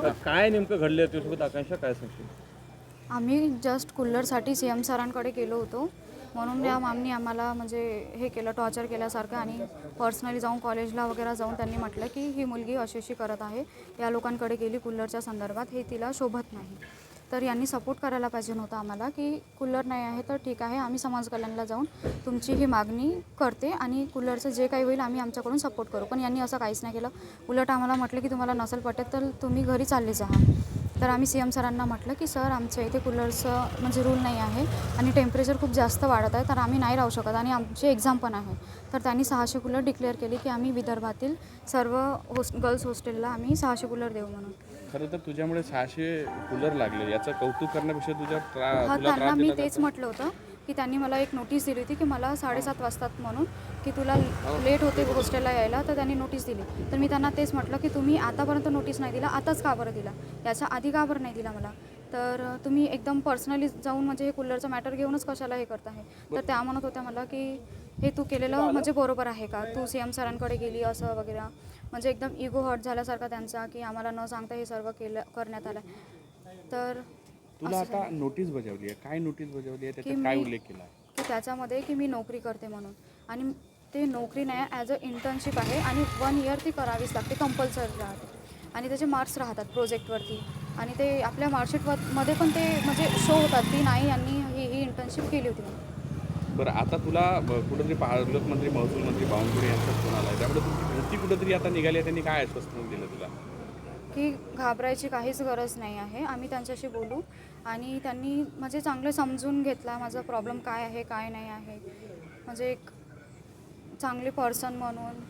काय नेमकं घडलं तुझ्यासोबत आकांक्षा, काय सांगशील? आम्ही जस्ट कूलरसाठी CM सरांकडे गेलो होतो, म्हणून या मॅमनी आम्हाला म्हणजे हे केलं, टॉर्चर केल्यासारखं. आणि पर्सनली जाऊन कॉलेजला वगैरे जाऊन त्यांनी म्हटलं की ही मुलगी अशी अशी करत आहे, या लोकांकडे गेली कूलरच्या संदर्भात, हे तिला शोभत नाही. तर यांनी सपोर्ट करायला पाहिजे नव्हतं आम्हाला की कूलर नाही आहे तर ठीक आहे, आम्ही समाज कल्याणला जाऊन तुमची ही मागणी करते आणि कूलरचं जे काही होईल आम्ही आमच्याकडून सपोर्ट करू. पण यांनी असं काहीच नाही केलं. उलट आम्हाला म्हटलं की तुम्हाला नसेल पटत तर तुम्ही घरी चालले जा. तर आम्ही CM सरांना म्हटलं की सर आमच्या इथे कूलरचं म्हणजे रूल नाही आहे आणि टेम्परेचर खूप जास्त वाढत आहे, तर आम्ही नाही राहू शकत आणि आमची एक्झाम पण आहे. तर त्यांनी 600 कूलर डिक्लेअर केली की आम्ही विदर्भातील सर्व गर्ल्स हॉस्टेलला आम्ही 600 कूलर देऊ म्हणून. खरं तर तुझ्यामुळे 600 कूलर लागले, याचं कौतुक करण्यापेक्षा तुला त्यांना त्रास मी दिला तेच जातो. म्हटलं होतं की त्यांनी मला एक नोटीस दिली होती की मला 7:30 वाजतात म्हणून, की तुला लेट होते हॉस्टेलला यायला, तर त्यांनी नोटीस दिली. तर मी त्यांना तेच म्हटलं की तुम्ही आतापर्यंत नोटीस नाही दिला, आताच का बरं दिला, याच्या आधी का बरं नाही दिला मला. तर तुम्ही एकदम पर्सनली जाऊन म्हणजे हे कूलरचं मॅटर घेऊनच कशाला हे करत आहे. तर त्या म्हणत होत्या मला की हे तू केलेलं म्हणजे बरोबर आहे का, तू CM सरांकडे गेली असं वगैरे. म्हणजे एकदम इगो हर्ट झाल्यासारखा त्यांचा, की आम्हाला न सांगता हे सर्व करण्यात आलं. तर तुला आता नोटीस बजावली आहे, काय नोटीस बजावली आहे, की त्याच्यात काय मी उल्लेख केला आहे? की त्याच्यामध्ये की मी नोकरी करते म्हणून, आणि ते नोकरी नाही ॲज अ इंटर्नशिप आहे आणि 1 इयर ती करावीच लागते, कंपल्सरी राहते. आणि त्याचे मार्क्स राहतात प्रोजेक्टवरती, आणि ते आपल्या मार्कशीटमध्ये पण ते म्हणजे शो होतात की नाही यांनी ही इंटर्नशिप केली होती म्हणून. बरं, आता तुला कुठेतरी पालकमंत्री, महसूल मंत्री बावनकुळे यांचा फोन आला आहे, त्यामुळे तुमची भीती कुठेतरी आता निघाली आहे. त्यांनी काय आश्वासन दिलं तुला? की घाबरायची काहीच गरज नाही आहे, आम्ही त्यांच्याशी बोलू. आणि त्यांनी म्हणजे चांगलं समजून घेतला माझा प्रॉब्लेम काय आहे काय नाही आहे, म्हणजे एक चांगले पर्सन म्हणून.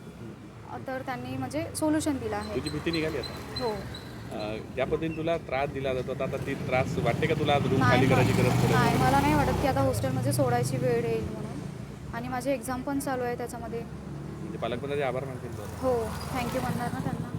तर त्यांनी म्हणजे सोल्युशन दिलं आहे. तुझी भीती निघाली आता? हो. ज्या पद्धतीने तुला त्रास दिला जातो, आता ती त्रास वाटते का तुला? रूम नाही खाली करायची गरज पडेल? नाही, मला नाही वाटत की आता हॉस्टेलमध्ये सोडायची वेळ येईल म्हणून. आणि माझे एक्झाम पण चालू आहे त्याच्यामध्ये. म्हणजे पालकमंत्र्यांचे आभार मानतील तू आता? हो, थँक्यू म्हणणार ना त्यांना.